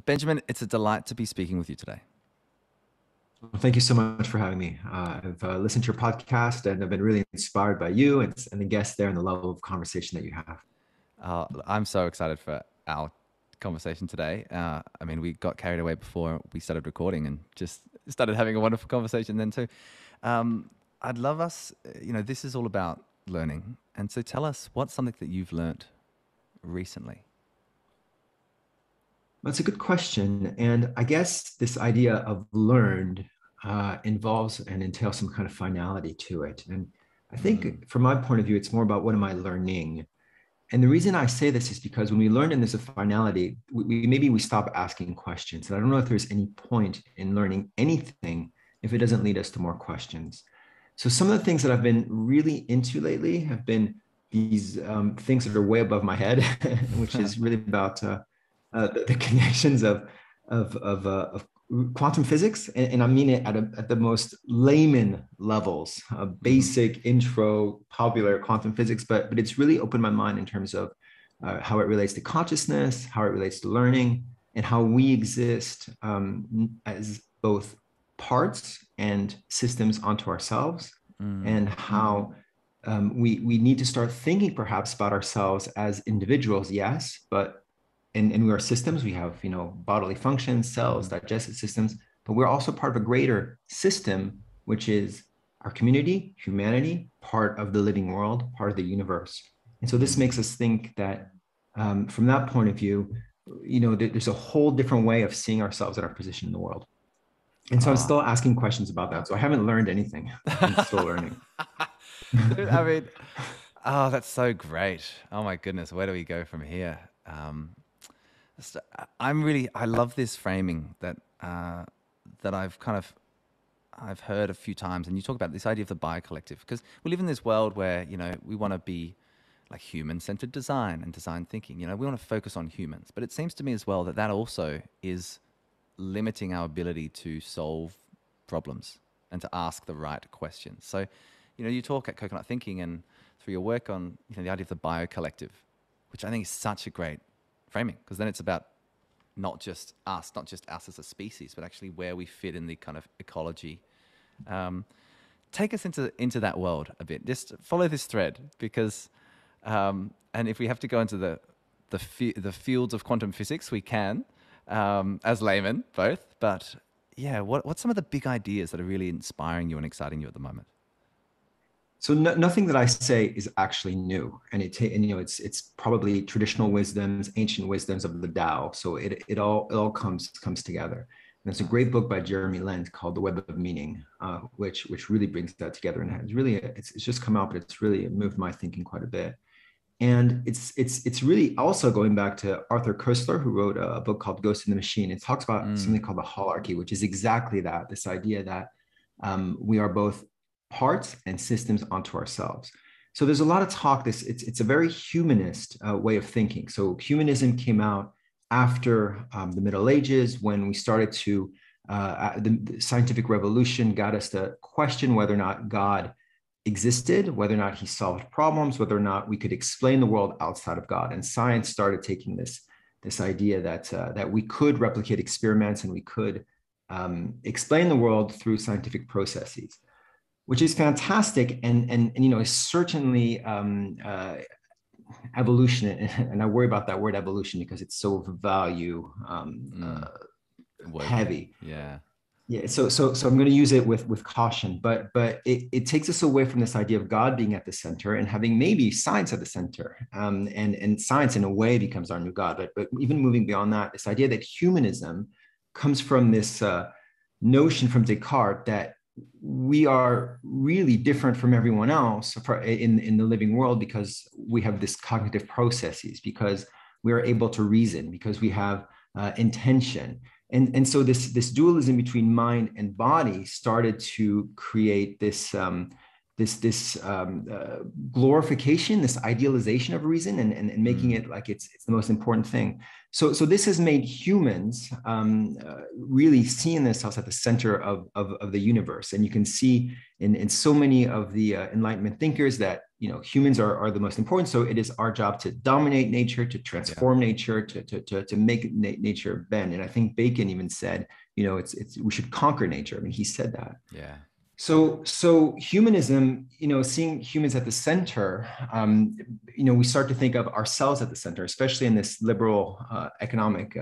Benjamin, it's a delight to be speaking with you today. Well, thank you so much for having me. I've listened to your podcast and I've been really inspired by you and the guests there and the level of conversation that you have. I'm so excited for our conversation today. I mean, we got carried away before we started recording and just started having a wonderful conversation then too. I'd love us, this is all about learning. And so tell us, what's something that you've learned recently? That's a good question. And I guess this idea of learned involves and entails some kind of finality to it. And I Mm, think from my point of view, it's more about what am I learning? And the reason I say this is because when we learn and there's a finality, maybe we stop asking questions. And I don't know if there's any point in learning anything if it doesn't lead us to more questions. So some of the things that I've been really into lately have been these things that are way above my head, which is really about the connections of quantum physics, and I mean it at the most layman levels, mm, basic intro, popular quantum physics, but it's really opened my mind in terms of how it relates to consciousness, how it relates to learning, and how we exist as both parts and systems onto ourselves, mm, and how we need to start thinking perhaps about ourselves as individuals, yes, but and we are systems. We have, bodily functions, cells, mm, digestive systems, but we're also part of a greater system, which is our community, humanity, part of the living world, part of the universe. And so this mm. makes us think that from that point of view, there's a whole different way of seeing ourselves and our position in the world. And so I'm Ah. still asking questions about that. So I haven't learned anything. I'm still learning. Dude, I mean, oh, that's so great. Oh my goodness, where do we go from here? So I love this framing that I've heard a few times, and you talk about this idea of the biocollective, because we live in this world where, we want to be like human-centered design and design thinking. We want to focus on humans, but it seems to me as well that that also is limiting our ability to solve problems and to ask the right questions. So, you talk at Coconut Thinking and through your work on the idea of the biocollective, which I think is such a great framing, because then it's about not just us as a species, but actually where we fit in the kind of ecology. Um, Take us into that world a bit. Just follow this thread, because and if we have to go into the fields of quantum physics, we can, as laymen both. But yeah, what's some of the big ideas that are really inspiring you and exciting you at the moment? So nothing that I say is actually new, and it's probably traditional wisdoms, ancient wisdoms of the Tao. So it all comes together. And there's a Nice. great book by Jeremy Lent called The Web of Meaning, which really brings that together. And it's really it's just come out, but it's really moved my thinking quite a bit. And it's really also going back to Arthur Koestler, who wrote a book called Ghost in the Machine. It talks about Mm, something called the holarchy, which is exactly that, this idea that we are both parts and systems onto ourselves. So there's a lot of talk. It's a very humanist way of thinking. So humanism came out after the Middle Ages, when we started to the scientific revolution got us to question whether or not God existed, whether or not he solved problems, whether or not we could explain the world outside of God. And science started taking this idea that we could replicate experiments and we could explain the world through scientific processes, which is fantastic and is certainly evolution. And I worry about that word evolution because it's so value mm, woven. heavy. Yeah. Yeah, so I'm going to use it with caution, but it takes us away from this idea of God being at the center and having maybe science at the center, and science in a way becomes our new God. But even moving beyond that, this idea that humanism comes from this notion from Descartes that we are really different from everyone else in the living world because we have this cognitive processes, because we are able to reason, because we have intention, and so this dualism between mind and body started to create this glorification, this idealization of reason, and making Mm, it like it's the most important thing. So this has made humans really seeing themselves at the center of the universe, and you can see in so many of the Enlightenment thinkers that, humans are the most important. So it is our job to dominate nature, to transform nature, to make nature bend. And I think Bacon even said, we should conquer nature. I mean, he said that. Yeah. So humanism, seeing humans at the center, we start to think of ourselves at the center, especially in this liberal economic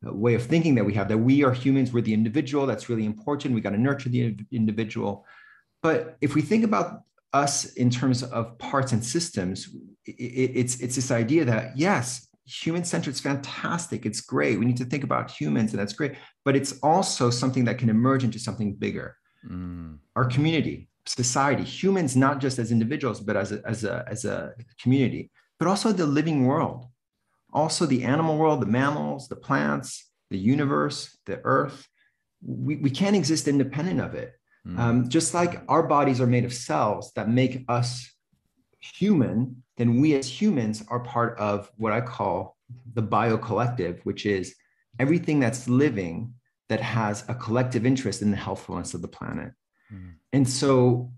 way of thinking that we have, that we are humans, we're the individual. That's really important. We got to nurture the individual. But if we think about us in terms of parts and systems, it's this idea that, yes, human-centered is fantastic. It's great. We need to think about humans, and that's great. But it's also something that can emerge into something bigger. Our community, society, humans, not just as individuals, but as a community, but also the living world, also the animal world, the mammals, the plants, the universe, the earth. We can't exist independent of it. Just like our bodies are made of cells that make us human, then we as humans are part of what I call the bio-collective, which is everything that's living that has a collective interest in the healthfulness of the planet. And so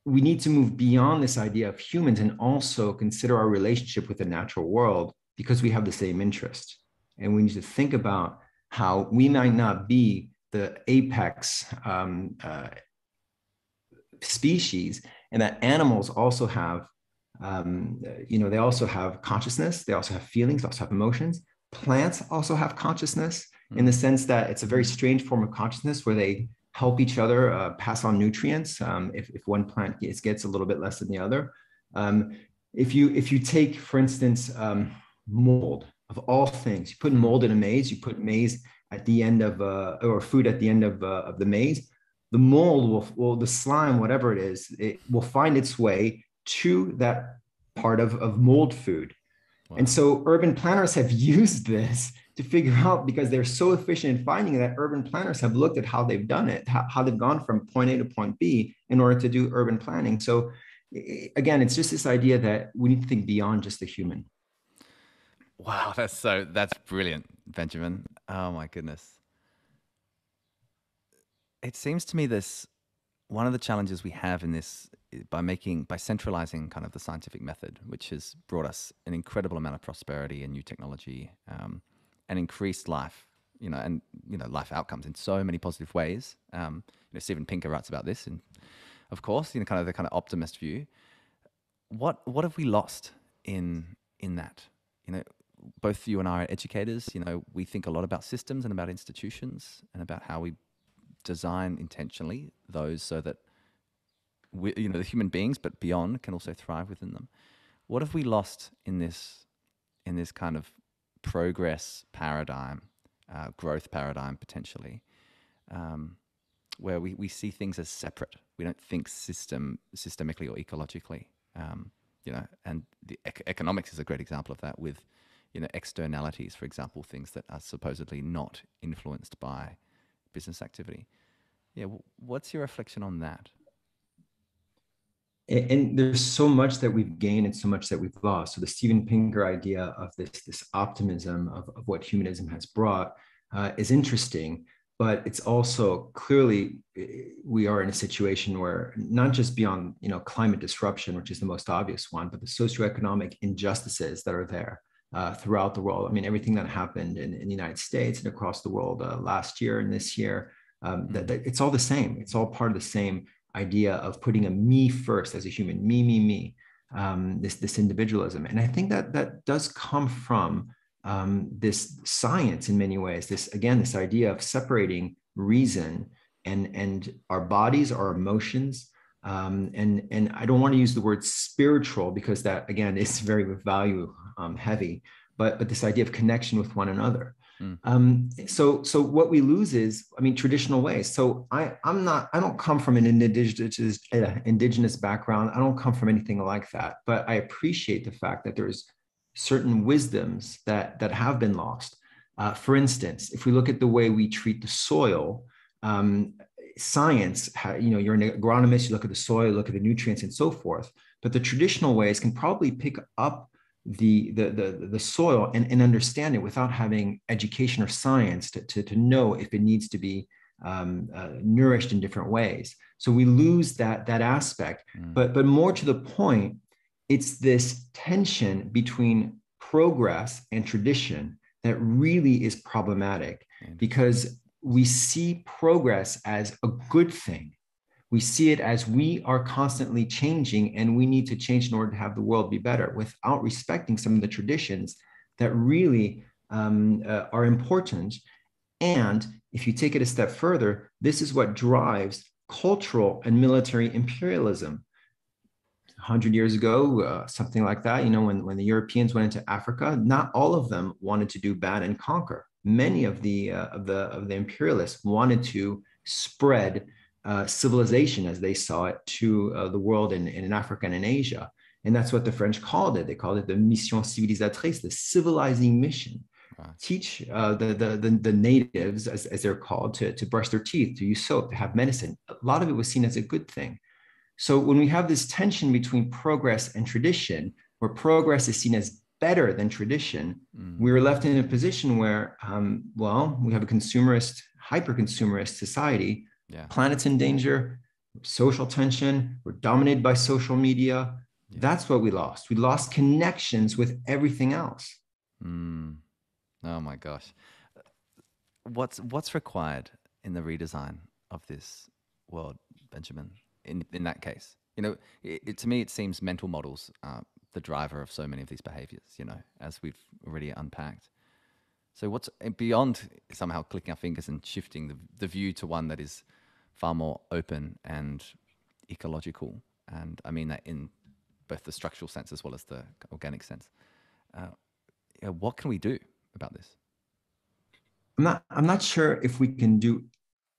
we need to move beyond this idea of humans and also consider our relationship with the natural world, because we have the same interest. And we need to think about how we might not be the apex species, and that animals also have, they also have consciousness, they also have feelings, they also have emotions. Plants also have consciousness, in the sense that it's a very strange form of consciousness where they help each other pass on nutrients. If one plant gets a little bit less than the other. If you take, for instance, mold, of all things, you put mold in a maze, you put maize at the end of, or food at the end of the maze, the mold will, the slime, whatever it is, it will find its way to that part of mold food. Wow. And so urban planners have used this to figure out, because they're so efficient in finding it, that urban planners have looked at how they've done it, how they've gone from point A to point B in order to do urban planning. So again, it's just this idea that we need to think beyond just the human. Wow, that's brilliant, Benjamin. Oh my goodness. It seems to me one of the challenges we have in this, by centralizing kind of the scientific method, which has brought us an incredible amount of prosperity and new technology, and increased life, and life outcomes in so many positive ways. Steven Pinker writes about this, and of course, kind of the kind of optimist view. What have we lost in that? Both you and I are educators. We think a lot about systems and about institutions and about how we design intentionally those so that the human beings, but beyond, can also thrive within them. What have we lost in this kind of progress paradigm, growth paradigm potentially, where we see things as separate? We don't think systemically or ecologically, and the economics is a great example of that, with externalities, for example, things that are supposedly not influenced by business activity. Yeah, what's your reflection on that? And there's so much that we've gained and so much that we've lost. So the Steven Pinker idea of this optimism of what humanism has brought is interesting, but it's also clearly, we are in a situation where not just beyond climate disruption, which is the most obvious one, but the socioeconomic injustices that are there throughout the world. I mean, everything that happened in the United States and across the world last year and this year, that it's all the same. It's all part of the same idea of putting a me first as a human, me, this individualism. And I think that does come from this science in many ways. This idea of separating reason and our bodies, our emotions, and I don't want to use the word spiritual, because that again is very value heavy, but this idea of connection with one another. So what we lose is, traditional ways. So I don't come from an indigenous background. I don't come from anything like that, but I appreciate the fact that there's certain wisdoms that have been lost. For instance, if we look at the way we treat the soil, science, you're an agronomist, you look at the soil, look at the nutrients and so forth, but the traditional ways can probably pick up the soil and understand it without having education or science to know if it needs to be nourished in different ways. So we lose that aspect. Mm. But more to the point, it's this tension between progress and tradition that really is problematic, because we see progress as a good thing. We see it as we are constantly changing and we need to change in order to have the world be better, without respecting some of the traditions that really are important. And if you take it a step further, this is what drives cultural and military imperialism. 100 years ago, something like that, when the Europeans went into Africa, not all of them wanted to do bad and conquer. Many of the imperialists wanted to spread civilization as they saw it to the world in Africa and in Asia. And that's what the French called it. They called it the mission civilisatrice, the civilizing mission. Right. Teach the natives, as they're called, to brush their teeth, to use soap, to have medicine. A lot of it was seen as a good thing. So when we have this tension between progress and tradition, where progress is seen as better than tradition, we're left in a position where, we have a consumerist, hyper-consumerist society. Yeah. Planet's in danger, social tension, we're dominated by social media. Yeah. That's what we lost. We lost connections with everything else. Oh my gosh. What's required in the redesign of this world, Benjamin, in that case? To me, it seems mental models are the driver of so many of these behaviors, as we've already unpacked. So what's beyond somehow clicking our fingers and shifting the view to one that is far more open and ecological? And I mean that in both the structural sense as well as the organic sense. What can we do about this? I'm not sure if we can do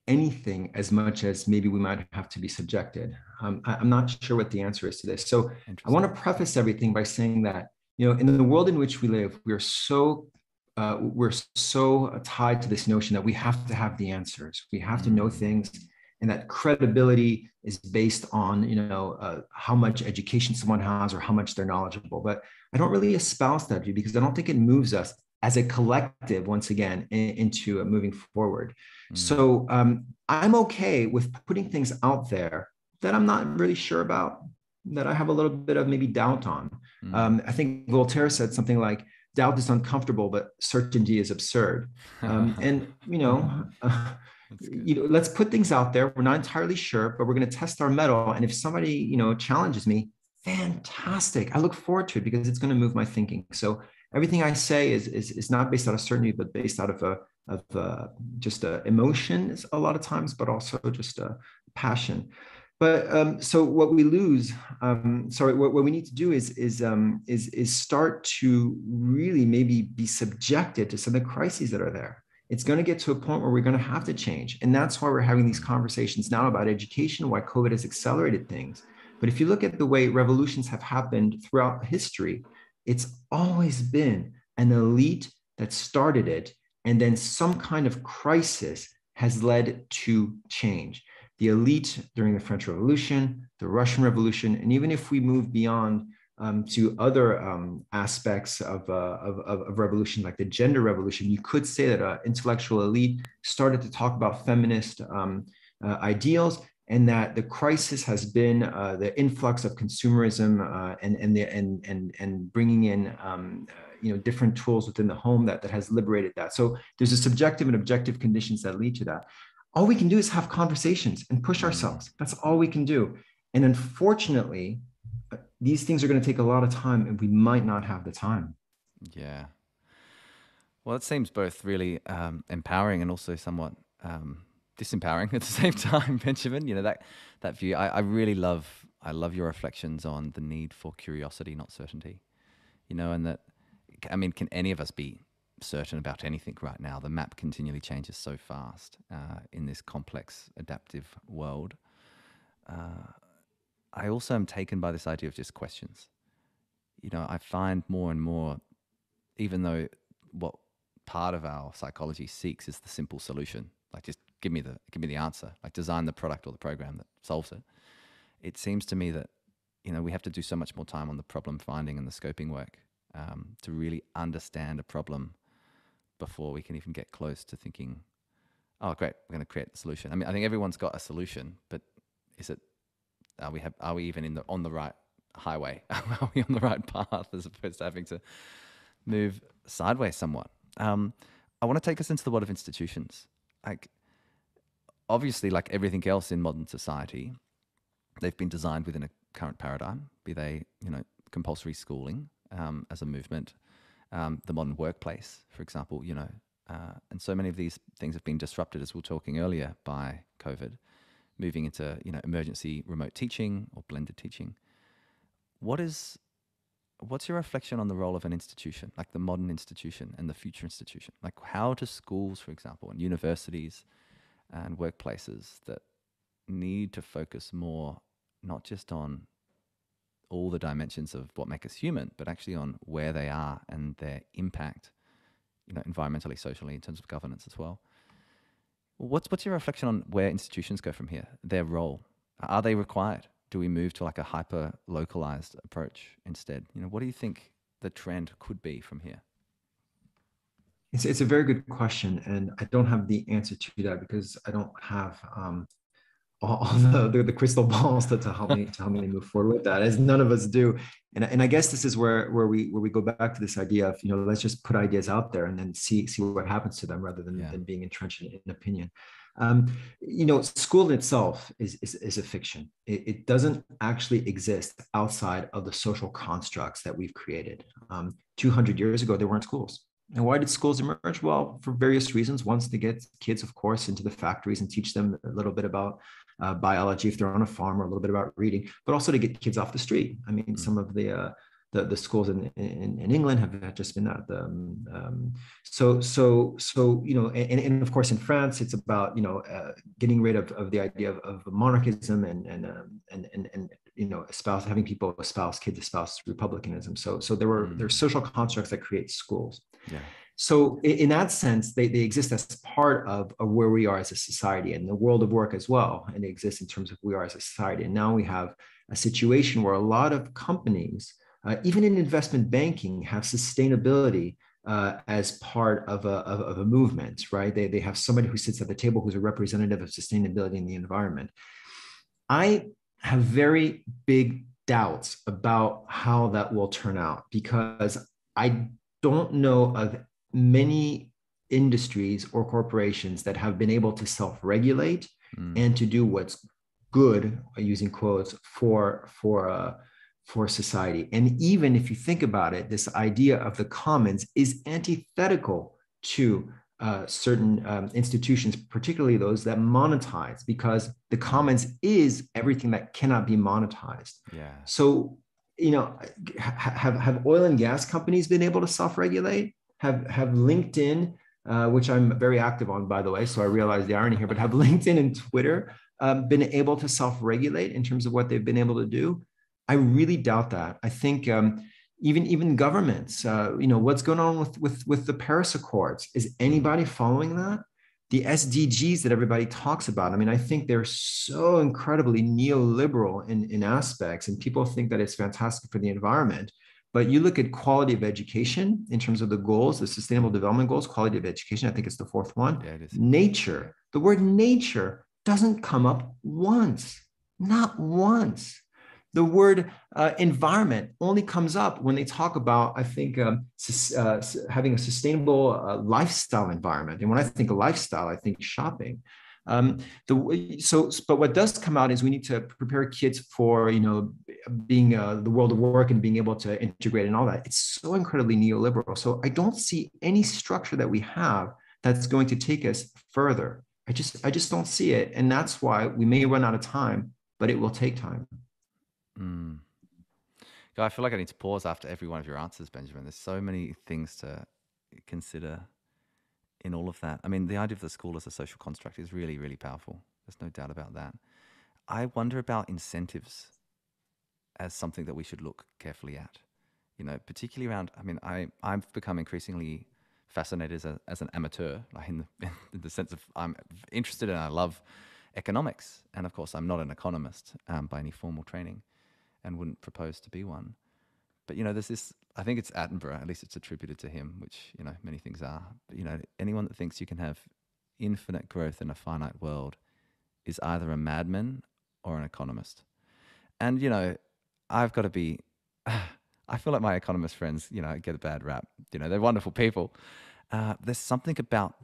anything as much as maybe we might have to be subjected. I'm not sure what the answer is to this. So I want to preface everything by saying that, in the world in which we live, we're so tied to this notion that we have to have the answers. We have to know things, and that credibility is based on, how much education someone has or how much they're knowledgeable. But I don't really espouse that view, because I don't think it moves us as a collective, once again, into moving forward. So I'm okay with putting things out there that I'm not really sure about, that I have a little bit of maybe doubt on. I think Voltaire said something like, doubt is uncomfortable, but certainty is absurd. Let's put things out there. We're not entirely sure, but we're going to test our mettle. And if somebody, challenges me, fantastic. I look forward to it, because it's going to move my thinking. So everything I say is not based out of certainty, but based out of just emotion a lot of times, but also just passion. But so what we lose, what we need to do is start to really maybe be subjected to some of the crises that are there. It's going to get to a point where we're going to have to change. And that's why we're having these conversations now about education, why COVID has accelerated things. But if you look at the way revolutions have happened throughout history, it's always been an elite that started it, and then some kind of crisis has led to change. The elite during the French Revolution, the Russian Revolution, and even if we move beyond to other aspects of revolution, like the gender revolution, you could say that an intellectual elite started to talk about feminist ideals, and that the crisis has been the influx of consumerism and bringing in different tools within the home that has liberated that. So there's a subjective and objective conditions that lead to that. All we can do is have conversations and push ourselves. That's all we can do. And unfortunately, these things are going to take a lot of time, and we might not have the time. Yeah. Well, it seems both really empowering and also somewhat disempowering at the same time, Benjamin. That view. I really love your reflections on the need for curiosity, not certainty. And that, can any of us be certain about anything right now? The map continually changes so fast in this complex, adaptive world. I also am taken by this idea of just questions. I find more and more, even though what part of our psychology seeks is the simple solution, like just give me the answer, like design the product or the program that solves it. It seems to me that we have to do so much more time on the problem finding and the scoping work to really understand a problem before we can even get close to thinking, oh, great, we're going to create the solution. I think everyone's got a solution, but Is it, are we even on the right highway? Are we on the right path as opposed to having to move sideways somewhat? I want to take us into the world of institutions. Like, obviously, like everything else in modern society, they've been designed within a current paradigm, be they, compulsory schooling as a movement, the modern workplace, for example, and so many of these things have been disrupted, as we were talking earlier, by COVID, moving into, emergency remote teaching or blended teaching. What's your reflection on the role of an institution, like the modern institution and the future institution? Like, how do schools, for example, and universities and workplaces that need to focus more, not just on all the dimensions of what make us human, but actually on where they are and their impact, environmentally, socially, in terms of governance as well. What's your reflection on where institutions go from here? Their role? Are they required? Do we move to like a hyper localized approach instead? What do you think the trend could be from here? It's a very good question, and I don't have the answer to that because I don't have all the crystal balls to help me move forward with that, as none of us do. And I guess this is where we go back to this idea of, let's just put ideas out there and then see what happens to them rather than being entrenched in opinion. School itself is a fiction. It doesn't actually exist outside of the social constructs that we've created. 200 years ago, there weren't schools. And why did schools emerge? Well, for various reasons. Once to get kids, of course, into the factories and teach them a little bit about biology if they're on a farm, or a little bit about reading, but also to get kids off the street. I mean, some of the schools in England have just been that. And of course in France, it's about getting rid of the idea of monarchism and having people espouse, kids espouse republicanism. So there's social constructs that create schools. Yeah. So in that sense, they exist as part of where we are as a society, and the world of work as well. And they exist in terms of who we are as a society. And now we have a situation where a lot of companies, even in investment banking, have sustainability as part of a movement, right? They have somebody who sits at the table who's a representative of sustainability in the environment. I have very big doubts about how that will turn out, because I don't know of many industries or corporations that have been able to self-regulate and to do what's good, using quotes, for society. And even if you think about it, this idea of the commons is antithetical to certain institutions, particularly those that monetize, because the commons is everything that cannot be monetized. Yeah. So, have oil and gas companies been able to self-regulate? Have LinkedIn, which I'm very active on, by the way, so I realize the irony here, but have LinkedIn and Twitter been able to self-regulate in terms of what they've been able to do? I really doubt that. I think even governments, what's going on with the Paris Accords? Is anybody following that? The SDGs that everybody talks about, I mean, I think they're so incredibly neoliberal in aspects, and people think that it's fantastic for the environment. But you look at quality of education in terms of the goals, the sustainable development goals, quality of education, I think it's the fourth one. Yeah, it is. Nature, the word nature doesn't come up once, not once. The word environment only comes up when they talk about, I think, having a sustainable lifestyle environment. And when I think of lifestyle, I think shopping. But what does come out is we need to prepare kids for, being the world of work and being able to integrate and all that. It's so incredibly neoliberal. So I don't see any structure that we have that's going to take us further. I just don't see it. And that's why we may run out of time, but it will take time. God, I feel like I need to pause after every one of your answers, Benjamin. There's so many things to consider in all of that. I mean, the idea of the school as a social construct is really, really powerful. There's no doubt about that. I wonder about incentives as something that we should look carefully at, particularly around, I mean, I've become increasingly fascinated as an amateur, like in the sense of I'm interested and I love economics. And of course, I'm not an economist by any formal training, and wouldn't propose to be one. But, there's this, I think it's Attenborough, at least it's attributed to him, which, many things are. But, anyone that thinks you can have infinite growth in a finite world is either a madman or an economist. And, I've got to be, I feel like my economist friends, get a bad rap. They're wonderful people. There's something about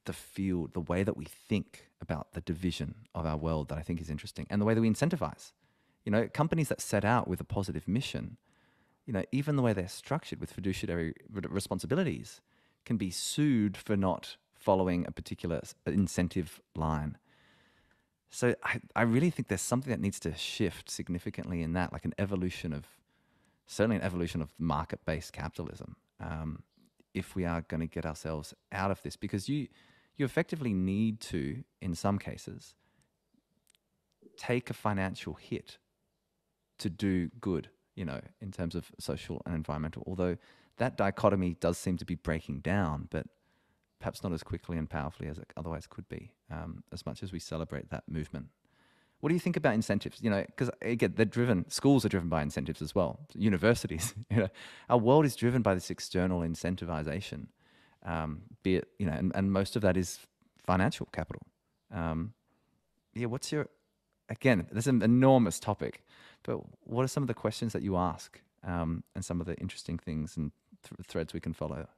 the field, the way that we think about the division of our world that I think is interesting, and the way that we incentivize. Companies that set out with a positive mission, even the way they're structured with fiduciary responsibilities can be sued for not following a particular incentive line. So I really think there's something that needs to shift significantly in that, like certainly an evolution of market-based capitalism, if we are going to get ourselves out of this, because you effectively need to, in some cases, take a financial hit to do good, in terms of social and environmental, although that dichotomy does seem to be breaking down, but perhaps not as quickly and powerfully as it otherwise could be, as much as we celebrate that movement. What do you think about incentives? Because again, schools are driven by incentives as well. Universities, our world is driven by this external incentivization, be it, and most of that is financial capital. Again, this is an enormous topic, but what are some of the questions that you ask, and some of the interesting things and threads we can follow?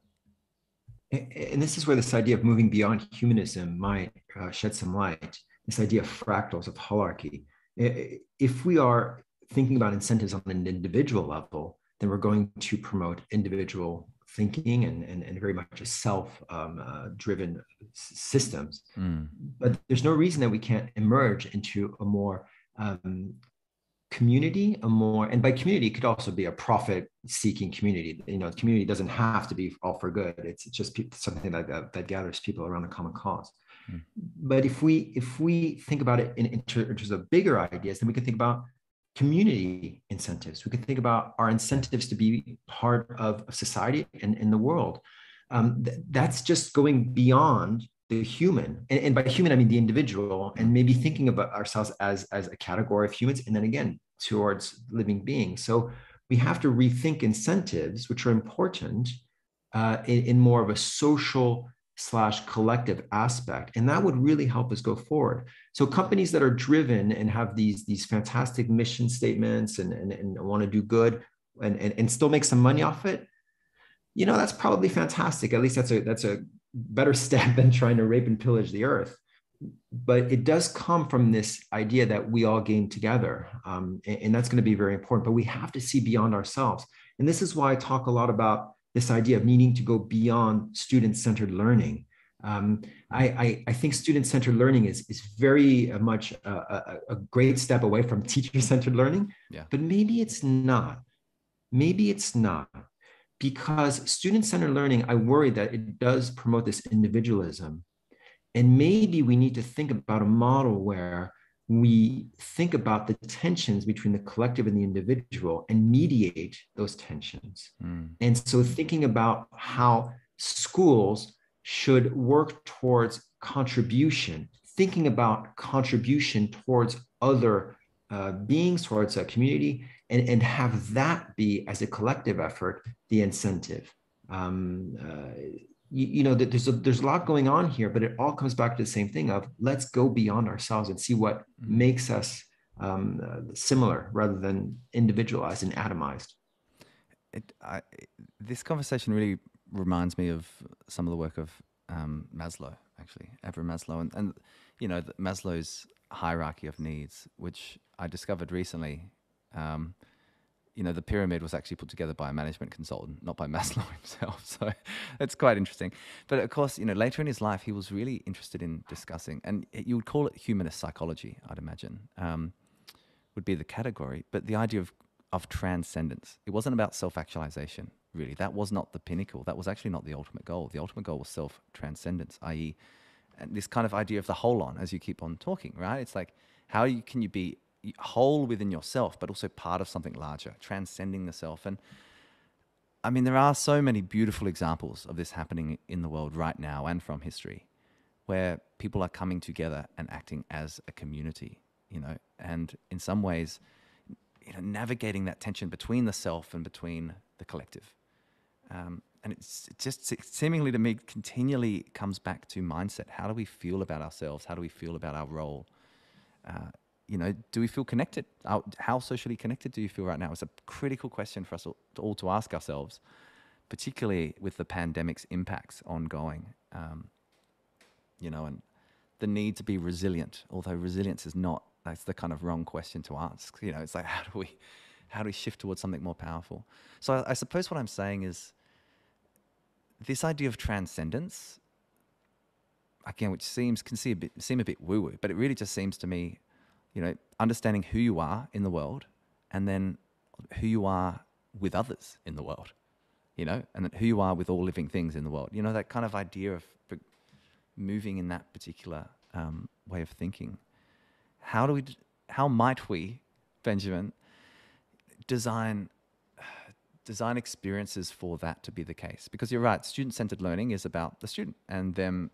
And this is where this idea of moving beyond humanism might shed some light. This idea of fractals, of hierarchy. If we are thinking about incentives on an individual level, then we're going to promote individual thinking and very much a self-driven systems. But there's no reason that we can't emerge into a more community, and by community, it could also be a profit-seeking community. The community doesn't have to be all for good. It's just something that gathers people around a common cause. But if we think about it in terms of bigger ideas, then we can think about community incentives. We can think about our incentives to be part of society and in the world. That's just going beyond the human, and by human I mean the individual, and maybe thinking about ourselves as a category of humans, and then again towards living beings. So we have to rethink incentives, which are important, in more of a social / collective aspect, and that would really help us go forward. So companies that are driven and have these fantastic mission statements and want to do good and still make some money off it, that's probably fantastic. At least that's a better step than trying to rape and pillage the earth. But it does come from this idea that we all gain together, and that's going to be very important. But we have to see beyond ourselves, and this is why I talk a lot about this idea of needing to go beyond student-centered learning. I think student-centered learning is very much a great step away from teacher-centered learning, but maybe it's not. Maybe it's not. Because student-centered learning, I worry that it does promote this individualism. And maybe we need to think about a model where we think about the tensions between the collective and the individual and mediate those tensions. And so thinking about how schools should work towards contribution, thinking about contribution towards other beings, towards a community, and have that be, as a collective effort, the incentive. There's a lot going on here, but it all comes back to the same thing of let's go beyond ourselves and see what makes us similar rather than individualized and atomized. This conversation really reminds me of some of the work of Maslow, actually, Abraham Maslow, and Maslow's hierarchy of needs, which I discovered recently. The pyramid was actually put together by a management consultant, not by Maslow himself. So it's quite interesting. But of course, later in his life, he was really interested in discussing, and you would call it humanist psychology, I'd imagine, would be the category. But the idea of transcendence. It wasn't about self-actualization, really. That was not the pinnacle. That was actually not the ultimate goal. The ultimate goal was self-transcendence, i.e., and this kind of idea of the whole on, as you keep on talking, right? It's like, can you be whole within yourself, but also part of something larger, transcending the self? And I mean, there are so many beautiful examples of this happening in the world right now and from history, where people are coming together and acting as a community, and in some ways, navigating that tension between the self and between the collective. And it's just seemingly to me continually comes back to mindset. How do we feel about ourselves? How do we feel about our role do we feel connected? How socially connected do you feel right now? It's a critical question for us all to ask ourselves, particularly with the pandemic's impacts ongoing, and the need to be resilient, although resilience is not, that's the kind of wrong question to ask. It's like, how do we shift towards something more powerful? So I suppose what I'm saying is this idea of transcendence, again, which seem a bit woo-woo, but it really just seems to me, understanding who you are in the world and then who you are with others in the world, and then who you are with all living things in the world. That kind of idea of moving in that particular way of thinking. How might we, Benjamin, design experiences for that to be the case? Because you're right, student-centered learning is about the student and them,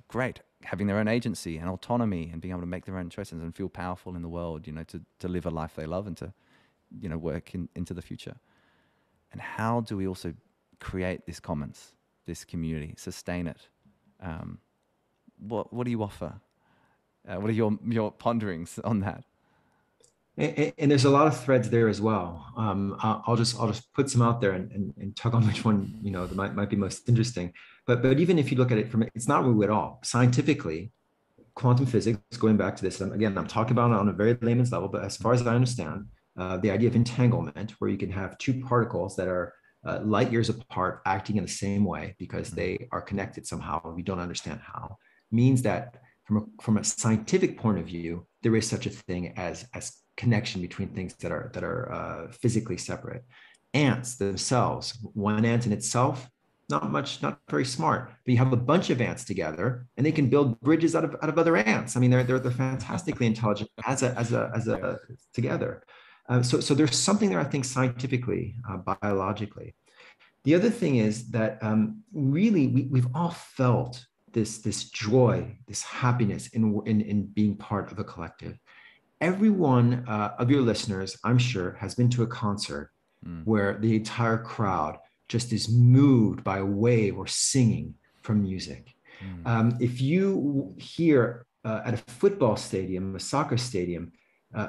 great, having their own agency and autonomy and being able to make their own choices and feel powerful in the world, to live a life they love and to, work into the future. And how do we also create this commons, this community, sustain it? What do you offer? What are your ponderings on that? And there's a lot of threads there as well. I'll just put some out there and tug on which one that might be most interesting. But even if you look at it it's not woo at all. Scientifically, quantum physics, going back to this, again, I'm talking about it on a very layman's level, but as far as I understand, the idea of entanglement, where you can have two particles that are light years apart acting in the same way because they are connected somehow, we don't understand how, means that from a scientific point of view, there is such a thing as connection between things that are physically separate. Ants themselves, one ant in itself, not very smart, but you have a bunch of ants together and they can build bridges out of other ants. I mean, they're fantastically intelligent as a together. So there's something there, I think, scientifically, biologically. The other thing is that really we've all felt this joy, this happiness in being part of a collective. Every one of your listeners, I'm sure, has been to a concert where the entire crowd just is moved by a wave or singing from music. If you hear at a football stadium, a soccer stadium,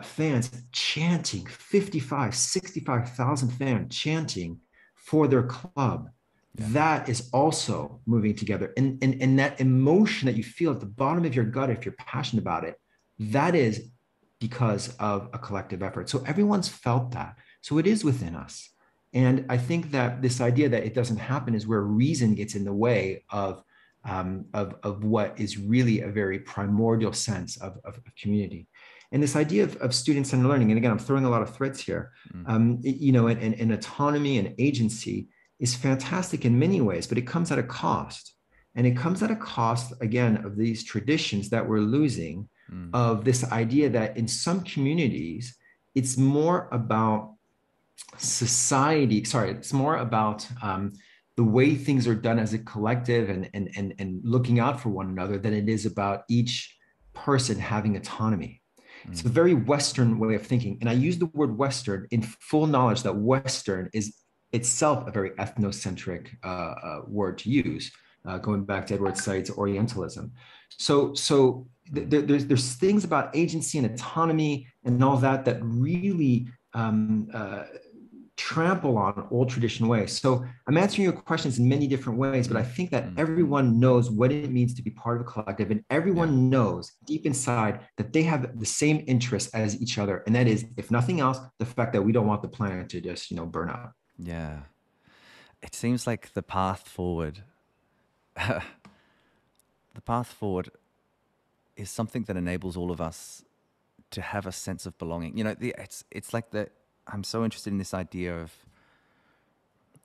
fans chanting, 55, 65,000 fans chanting for their club, that is also moving together. And that emotion that you feel at the bottom of your gut, if you're passionate about it, that is because of a collective effort. So everyone's felt that. So it is within us. And I think that this idea that it doesn't happen is where reason gets in the way of what is really a very primordial sense of community. And this idea of student-centered learning, and again, I'm throwing a lot of threads here, and autonomy and agency is fantastic in many ways, but it comes at a cost. And it comes at a cost, again, of these traditions that we're losing, of this idea that in some communities, it's more about it's more about the way things are done as a collective and looking out for one another than it is about each person having autonomy. It's a very Western way of thinking. And I use the word Western in full knowledge that Western is itself a very ethnocentric word to use, going back to Edward Said's Orientalism. So there's things about agency and autonomy and all that really trample on old tradition ways. So I'm answering your questions in many different ways, but I think that everyone knows what it means to be part of a collective, and everyone knows deep inside that they have the same interests as each other. And that is, if nothing else, the fact that we don't want the planet to just, burn out. Yeah. It seems like the path forward, is something that enables all of us to have a sense of belonging. It's like I'm so interested in this idea of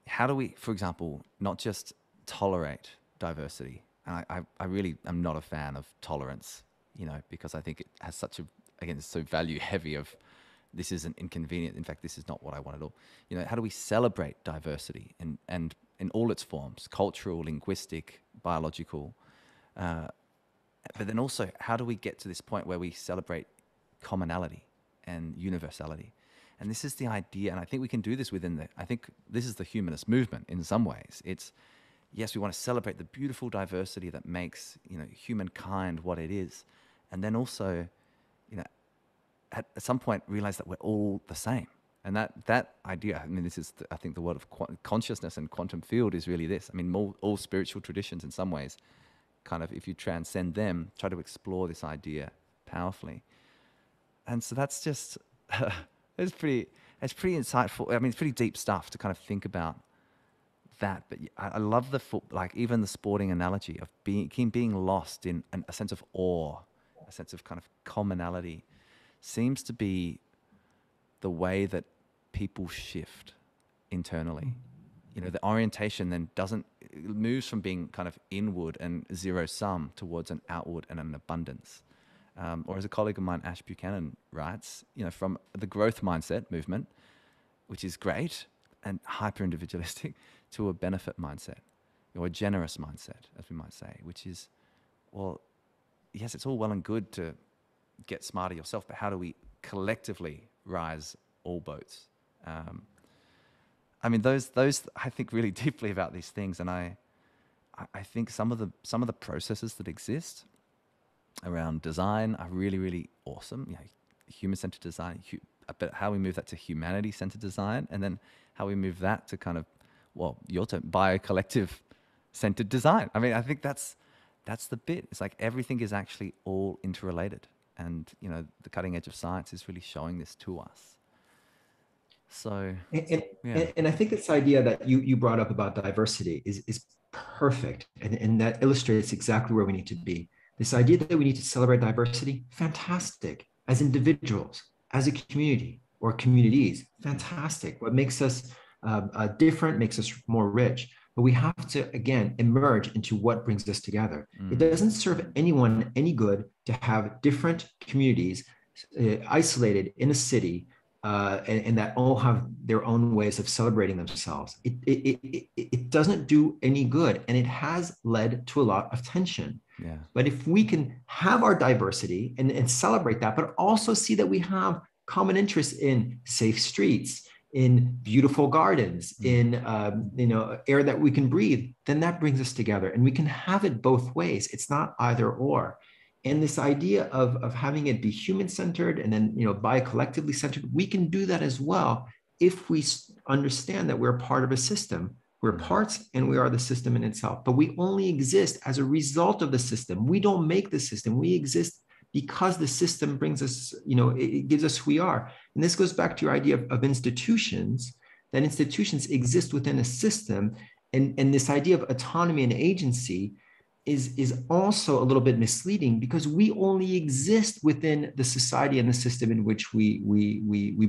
how do we, for example, not just tolerate diversity. And I really am not a fan of tolerance, because I think it has it's so value heavy of this isn't inconvenient. In fact, this is not what I want at all. How do we celebrate diversity and in all its forms, cultural, linguistic, biological, but then also how do we get to this point where we celebrate commonality and universality? And this is the idea, and I think we can do this I think this is the humanist movement in some ways. It's, yes, we want to celebrate the beautiful diversity that makes, humankind what it is. And then also, at some point realize that we're all the same. And that idea, I mean, this is, I think, the world of consciousness and quantum field is really this. I mean, all spiritual traditions in some ways, kind of, if you transcend them, try to explore this idea powerfully. And so that's just, it's pretty insightful. I mean, it's pretty deep stuff to kind of think about that. But I love like even the sporting analogy of being lost in a sense of awe, a sense of kind of commonality, seems to be the way that people shift internally. You know, the orientation then moves from being kind of inward and zero sum towards an outward and an abundance. Or as a colleague of mine, Ash Buchanan, writes, you know, from the growth mindset movement, which is great and hyper individualistic, to a benefit mindset or a generous mindset, as we might say, which is, well, yes, it's all well and good to get smarter yourself, but how do we collectively rise all boats? I mean, those I think really deeply about these things, and I think some of the processes that exist around design are really, really awesome. You know, human-centered design, but how we move that to humanity-centered design, and then how we move that to kind of, well, your term, bio-collective-centered design. I mean, I think that's the bit. It's like everything is actually all interrelated, and you know, the cutting edge of science is really showing this to us. So, and I think this idea that you brought up about diversity is perfect, and that illustrates exactly where we need to be. This idea that we need to celebrate diversity, fantastic. As individuals, as a community or communities, fantastic. What makes us different makes us more rich. But we have to, again, emerge into what brings us together. It doesn't serve anyone any good to have different communities isolated in a city and that all have their own ways of celebrating themselves. It doesn't do any good, and it has led to a lot of tension. yeah. But if we can have our diversity and celebrate that, but also see that we have common interests in safe streets, in beautiful gardens, in air that we can breathe, then that brings us together, and we can have it both ways. It's not either or. And this idea of having it be human-centered and then bi-collectively centered, we can do that as well if we understand that we're part of a system. We're parts and we are the system in itself, but we only exist as a result of the system. We don't make the system. We exist because the system brings us, it gives us who we are. And this goes back to your idea of institutions, that institutions exist within a system. And this idea of autonomy and agency is also a little bit misleading, because we only exist within the society and the system in which we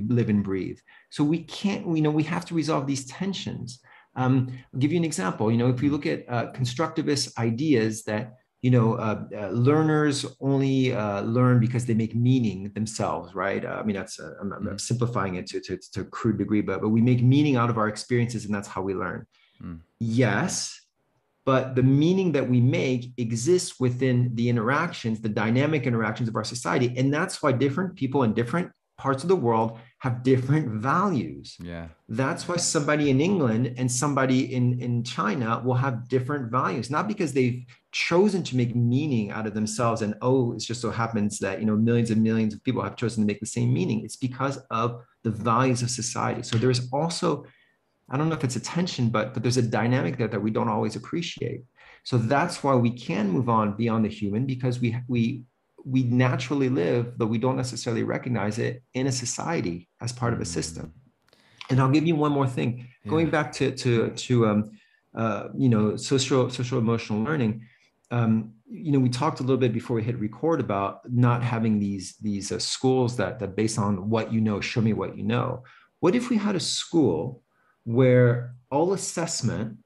live and breathe. So we can't, we have to resolve these tensions. I'll give you an example. If we look at constructivist ideas that learners only learn because they make meaning themselves, right? I mean, that's I'm simplifying it to a crude degree, but we make meaning out of our experiences, and that's how we learn. Yes, but the meaning that we make exists within the interactions, the dynamic interactions of our society, and that's why different people in different parts of the world have different values. Yeah. That's why somebody in England and somebody in China will have different values, not because they've chosen to make meaning out of themselves and, it just so happens that, millions and millions of people have chosen to make the same meaning. It's because of the values of society. So there's also, I don't know if it's a tension, but there's a dynamic there that we don't always appreciate. So that's why we can move on beyond the human, because we naturally live, but we don't necessarily recognize it in a society as part of a system. And I'll give you one more thing. Yeah. Going back to social emotional learning. We talked a little bit before we hit record about not having these schools that based on what show me what you know. What if we had a school where all assessment,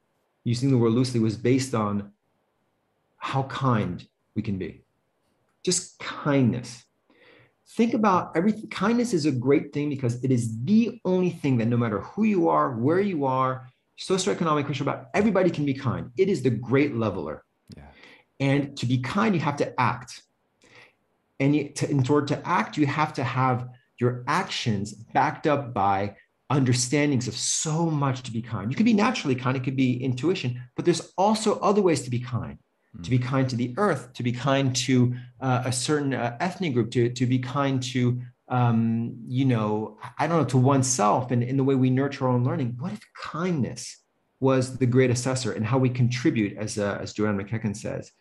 using the word loosely, was based on how kind we can be? Just kindness. Think about everything. Kindness is a great thing because it is the only thing that, no matter who you are, where you are, socioeconomic, cultural, everybody can be kind. It is the great leveler. Yeah. And to be kind, you have to act. And in order to act, you have to have your actions backed up by understandings of so much to be kind. You can be naturally kind. It could be intuition, but there's also other ways to be kind. To be kind to the earth, to be kind to a certain ethnic group, to be kind to you know, I don't know, to oneself and in the way we nurture our own learning. What if kindness was the great assessor and how we contribute, as Joanne McKecken says,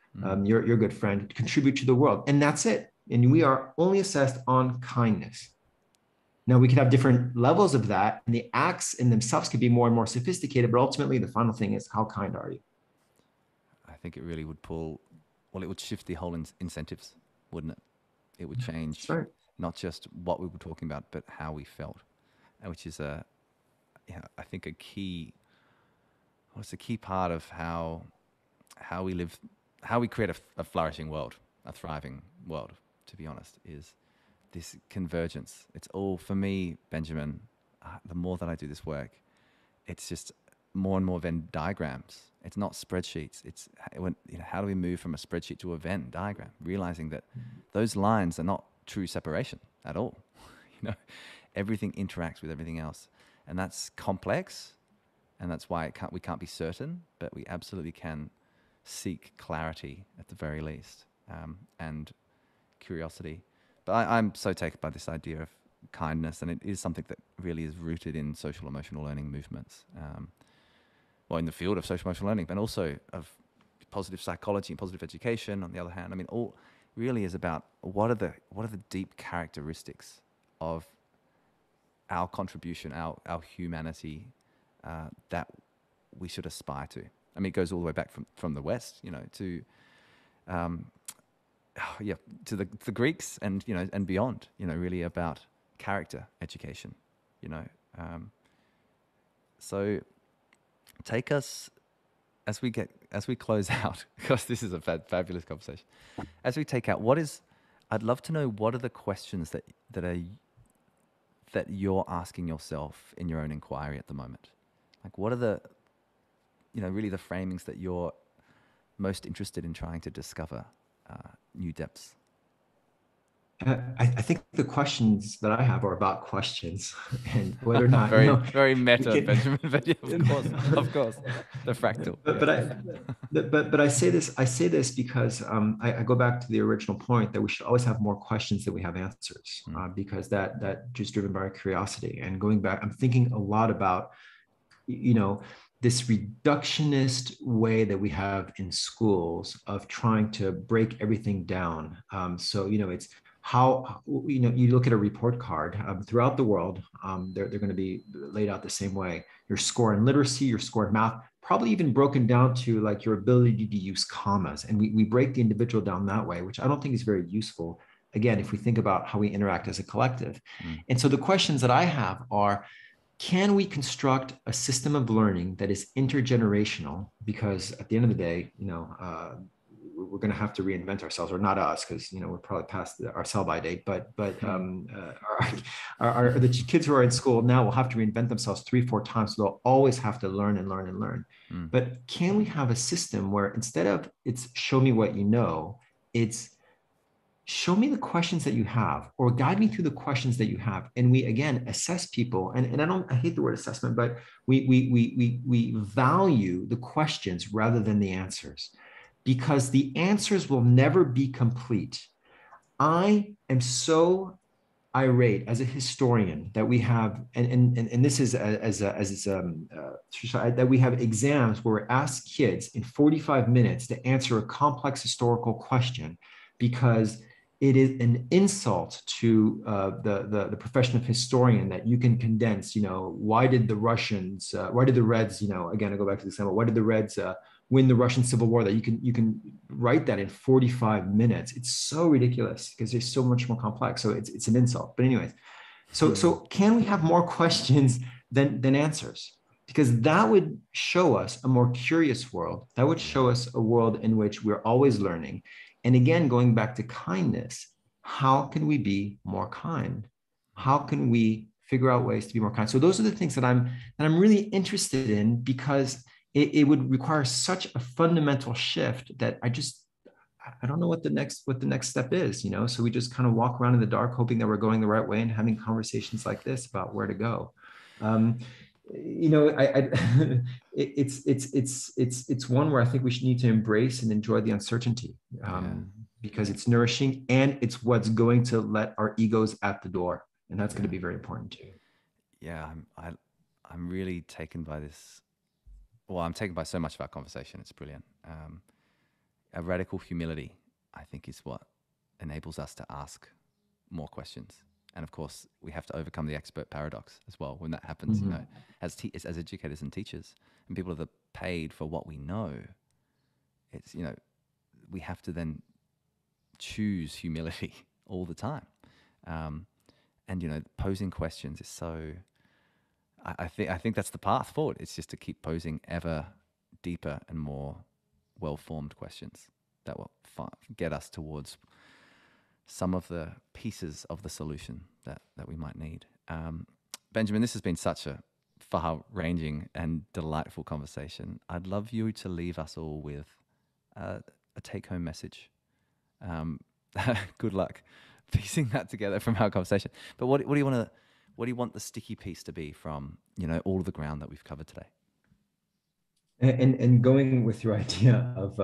your good friend, contribute to the world, and that's it. And we are only assessed on kindness. Now, we could have different levels of that, and the acts in themselves could be more and more sophisticated, but ultimately the final thing is, how kind are you? I think it really would pull, well, it would shift the whole incentives, wouldn't it? It would That's change right. not just what we were talking about, but how we felt, which is I think a key, well, it's a key part of how we live, how we create a flourishing world, a thriving world, to be honest, is this convergence. It's all, for me, Benjamin, the more that I do this work, it's just more and more Venn diagrams. It's not spreadsheets. It's how do we move from a spreadsheet to a Venn diagram, realizing that those lines are not true separation at all. Everything interacts with everything else, and that's complex, and that's why we can't be certain, but we absolutely can seek clarity at the very least, and curiosity. But I'm so taken by this idea of kindness, and it is something that really is rooted in social emotional learning movements. Well, in the field of social emotional learning, but also of positive psychology and positive education. On the other hand, I mean, all really is about what are the deep characteristics of our contribution, our humanity, that we should aspire to. I mean, it goes all the way back from the West, to to the Greeks and and beyond. Really about character education. So take us as we close out, because this is a fabulous conversation. As we take out, I'd love to know, what are the questions that you're asking yourself in your own inquiry at the moment? Like, what are the really the framings that you're most interested in trying to discover new depths? I think the questions that I have are about questions and whether or not, Very, very we meta, can. Benjamin. But yeah, of course, the fractal. but but I but I say this because I go back to the original point that we should always have more questions than we have answers, because that just driven by our curiosity. And going back, I'm thinking a lot about this reductionist way that we have in schools of trying to break everything down. So it's how you look at a report card throughout the world. They're going to be laid out the same way. Your score in literacy, your score in math, probably even broken down to like your ability to use commas, and we break the individual down that way, which I don't think is very useful, again, if we think about how we interact as a collective. And so the questions that I have are, can we construct a system of learning that is intergenerational? Because at the end of the day, we're going to have to reinvent ourselves, or not us, because we're probably past our sell-by date. But the kids who are in school now will have to reinvent themselves 3-4 times. So they'll always have to learn and learn and learn. But can we have a system where instead of it's show me what you know, it's show me the questions that you have, or guide me through the questions that you have, and we again assess people. And I hate the word assessment, but we value the questions rather than the answers, because the answers will never be complete. I am so irate as a historian that we have, and this is that we have exams where we ask kids in 45 minutes to answer a complex historical question, because it is an insult to the profession of historian that you can condense, why did the Reds, again, I go back to the example, why did the Reds win the Russian Civil War, that you can write that in 45 minutes. It's so ridiculous because they're so much more complex. So it's an insult. But anyways, so can we have more questions than answers? Because that would show us a more curious world. That would show us a world in which we're always learning. And again, going back to kindness, how can we be more kind? How can we figure out ways to be more kind? So those are the things that I'm really interested in, because it would require such a fundamental shift that I don't know what the next step is, So we just kind of walk around in the dark, hoping that we're going the right way and having conversations like this about where to go. It's one where I think we should need to embrace and enjoy the uncertainty. because it's nourishing and it's what's going to let our egos at the door. And that's going to Yeah. be very important too. Yeah. I'm really taken by this. Well, I'm taken by so much of our conversation. It's brilliant. A radical humility, I think, is what enables us to ask more questions. And of course, we have to overcome the expert paradox as well. When that happens, you know, as educators and teachers, and people that are paid for what we know, it's, you know, we have to then choose humility all the time. And you know, posing questions is so. I think that's the path forward. It's just to keep posing ever deeper and more well-formed questions that will get us towards some of the pieces of the solution that we might need. Benjamin, this has been such a far-ranging and delightful conversation. I'd love you to leave us all with a take-home message. Good luck piecing that together from our conversation. But what do you want to? What do you want the sticky piece to be from, you know, all of the ground that we've covered today? And going with your idea of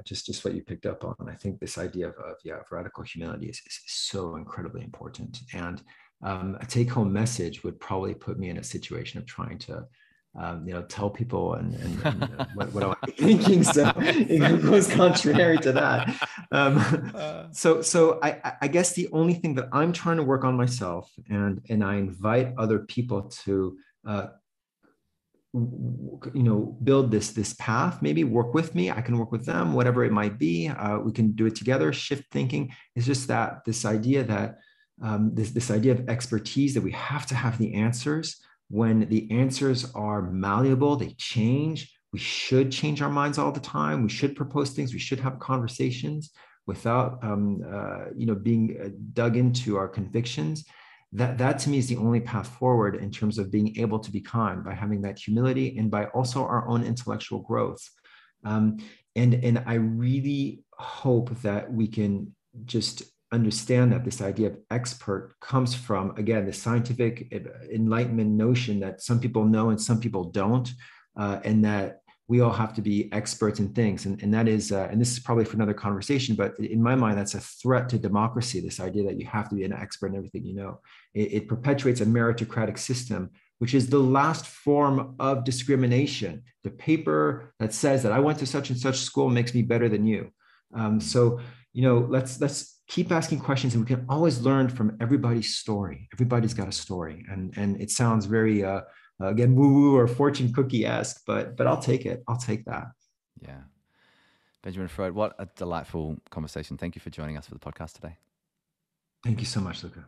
just what you picked up on, I think this idea of radical humility is so incredibly important. And a take-home message would probably put me in a situation of trying to tell people and what I want to be thinking. So it goes contrary to that. So I guess the only thing that I'm trying to work on myself, and I invite other people to build this path, maybe work with me, I can work with them, whatever it might be, we can do it together. Shift thinking is just that this idea that this idea of expertise, that we have to have the answers. When the answers are malleable, they change. We should change our minds all the time. We should propose things. We should have conversations without being dug into our convictions. That to me is the only path forward in terms of being able to be kind, by having that humility and by also our own intellectual growth. And I really hope that we can just understand that this idea of expert comes from, again, the scientific enlightenment notion that some people know and some people don't, and that we all have to be experts in things. And that is, and this is probably for another conversation, but in my mind, that's a threat to democracy, this idea that you have to be an expert in everything you know. It perpetuates a meritocratic system, which is the last form of discrimination. The paper that says that I went to such and such school makes me better than you. So, let's keep asking questions, and we can always learn from everybody's story. Everybody's got a story. And it sounds very, again, woo-woo or fortune cookie-esque, but I'll take it. I'll take that. Yeah. Benjamin Freud, what a delightful conversation. Thank you for joining us for the podcast today. Thank you so much, Luca.